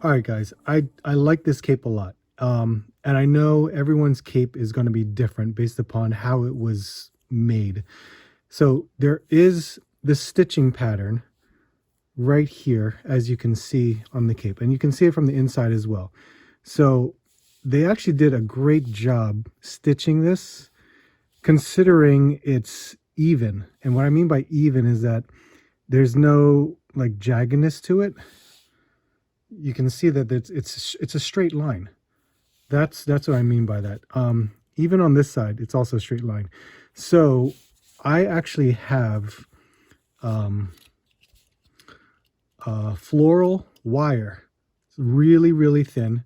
All right, guys, I like this cape a lot. And I know everyone's cape is going to be different based upon how it was made. So there is the stitching pattern right here, as you can see on the cape, and you can see it from the inside as well. So they actually did a great job stitching this, considering it's even. And what I mean by even is that there's no like jaggedness to it. You can see that it's a straight line. That's what I mean by that. Even on this side, it's also a straight line. So I actually have floral wire. It's really, really thin.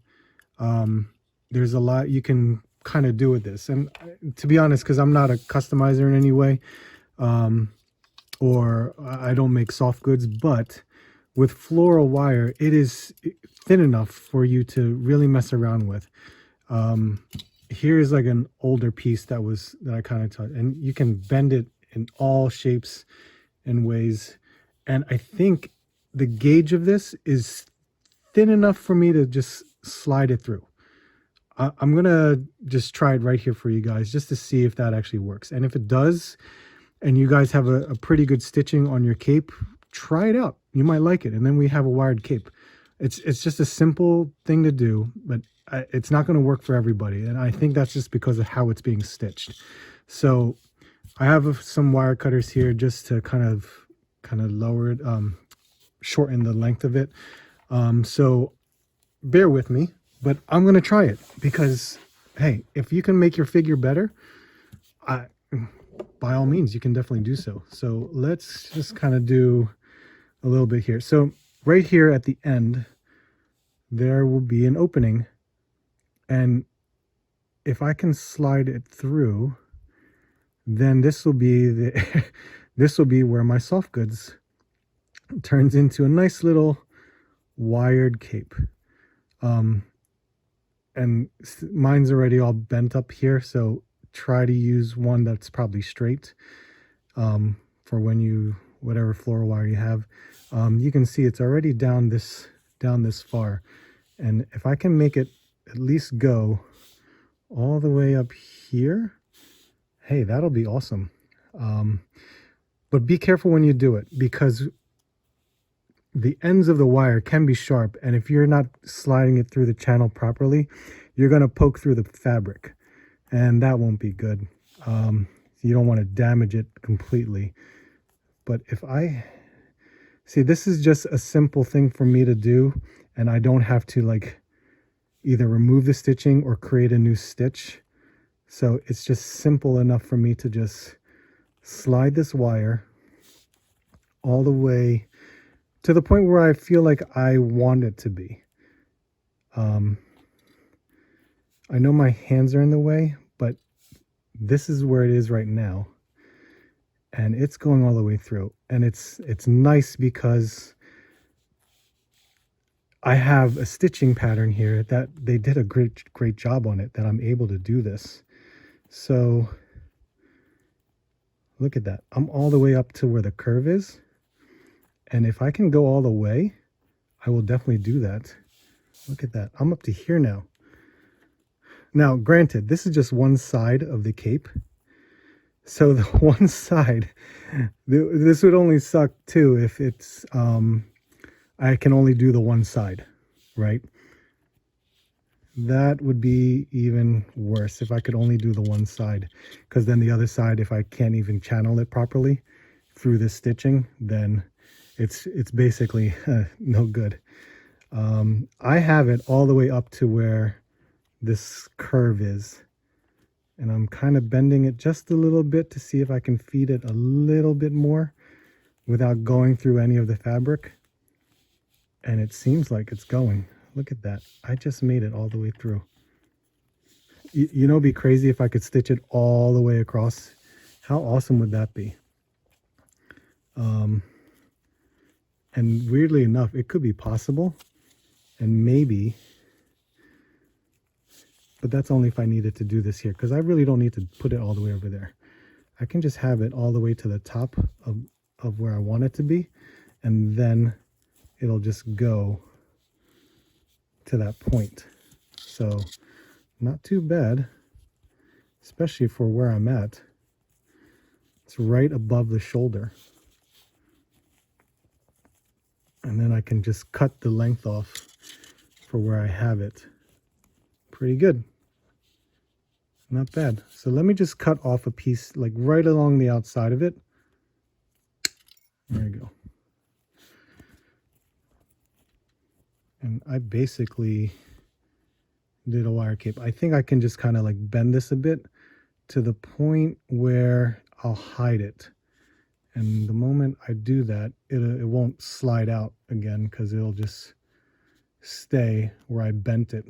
There's a lot you can kind of do with this. And to be honest, because I'm not a customizer in any way, or I don't make soft goods, but with floral wire, it is thin enough for you to really mess around with. Here's like an older piece that I kind of taught, and you can bend it in all shapes and ways. And I think the gauge of this is thin enough for me to just slide it through. I'm gonna just try it right here for you guys just to see if that actually works. And if it does, and you guys have a pretty good stitching on your cape, try it out. You might like it. And then we have a wired cape. It's just a simple thing to do, but it's not going to work for everybody. And I think that's just because of how it's being stitched. So I have some wire cutters here just to kind of lower it, shorten the length of it. So bear with me, but I'm going to try it because, hey, if you can make your figure better, by all means, you can definitely do so. So let's just kind of do a little bit here. So right here at the end, there will be an opening. And if I can slide it through, then this will be this will be where my soft goods turns into a nice little wired cape. And mine's already all bent up here, so try to use one that's probably straight for when whatever floral wire you have. You can see it's already down this far, and if I can make it at least go all the way up here, hey, that'll be awesome. But be careful when you do it, because the ends of the wire can be sharp, and if you're not sliding it through the channel properly, you're going to poke through the fabric, and that won't be good. You don't want to damage it completely. But if I see, this is just a simple thing for me to do, and I don't have to like either remove the stitching or create a new stitch. So it's just simple enough for me to just slide this wire all the way to the point where I feel like I want it to be. I know my hands are in the way, but this is where it is right now. And it's going all the way through. And it's nice because I have a stitching pattern here that they did a great job on it, that I'm able to do this. So look at that. I'm all the way up to where the curve is. And if I can go all the way, I will definitely do that. Look at that. I'm up to here now. Now, granted, this is just one side of the cape. So the one side, this would only suck too if it's, I can only do the one side, right? That would be even worse if I could only do the one side, because then the other side, if I can't even channel it properly through the stitching, then it's basically no good. I have it all the way up to where this curve is, and I'm kind of bending it just a little bit to see if I can feed it a little bit more without going through any of the fabric. And it seems like it's going. Look at that. I just made it all the way through. You know, it'd be crazy if I could stitch it all the way across. How awesome would that be? And weirdly enough, it could be possible. And maybe, but that's only if I needed to do this here, because I really don't need to put it all the way over there. I can just have it all the way to the top of where I want it to be, and then it'll just go to that point. So not too bad, especially for where I'm at. It's right above the shoulder. And then I can just cut the length off for where I have it. Pretty good. Not bad. So let me just cut off a piece like right along the outside of it. There you go. And I basically did a wire cape. I think I can just kind of like bend this a bit to the point where I'll hide it. And the moment I do that, it won't slide out again because it'll just stay where I bent it.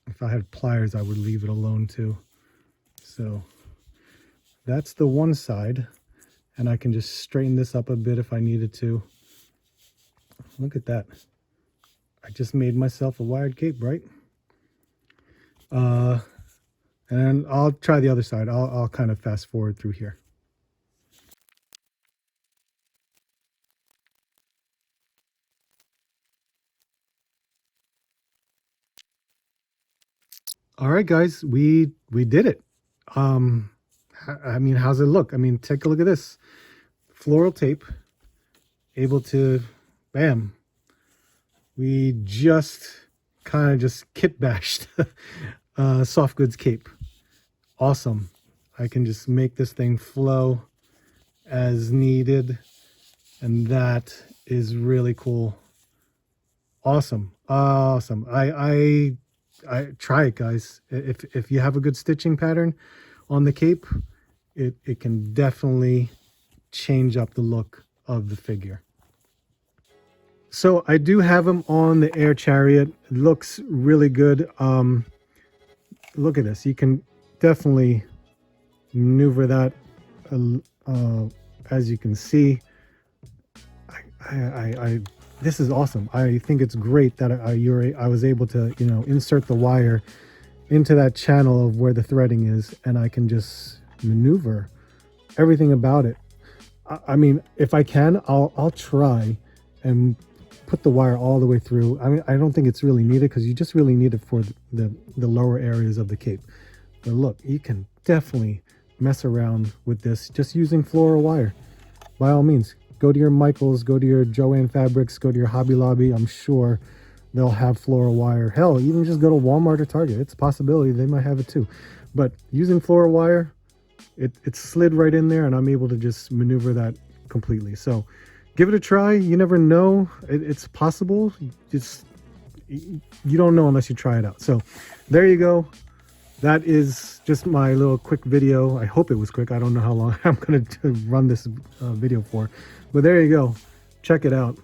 If I had pliers, I would leave it alone too. So that's the one side. And I can just straighten this up a bit if I needed to. Look at that. I just made myself a wired cape, right? And I'll try the other side. I'll kind of fast forward through here. All right, guys, we did it. I mean, how's it look? I mean, take a look at this. Floral tape, able to, bam. We just kind of just kit bashed soft goods cape. Awesome. I can just make this thing flow as needed, and that is really cool. Awesome. Awesome. I try it, guys. If you have a good stitching pattern on the cape, it can definitely change up the look of the figure. So I do have him on the air chariot. It looks really good. Look at this. You can definitely maneuver that as you can see. This is awesome. I think it's great that I was able to, you know, insert the wire into that channel of where the threading is, and I can just maneuver everything about it. I mean, if I can, I'll try and put the wire all the way through. I mean, I don't think it's really needed because you just really need it for the lower areas of the cape. But look, you can definitely mess around with this just using floral wire. By all means, go to your Michaels, go to your Joann Fabrics, go to your Hobby Lobby. I'm sure they'll have floral wire. Hell, even just go to Walmart or Target. It's a possibility they might have it too. But using floral wire, it slid right in there, and I'm able to just maneuver that completely. So give it a try. You never know. It's possible. You don't know unless you try it out. So there you go. That is just my little quick video. I hope it was quick. I don't know how long I'm going to run this video for. But there you go. Check it out.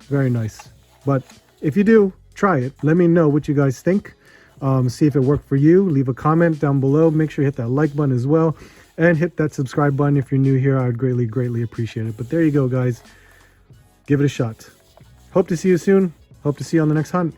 Very nice. But if you do, try it. Let me know what you guys think. See if it worked for you. Leave a comment down below. Make sure you hit that like button as well. And hit that subscribe button if you're new here. I would greatly, greatly appreciate it. But there you go, guys. Give it a shot. Hope to see you soon. Hope to see you on the next hunt.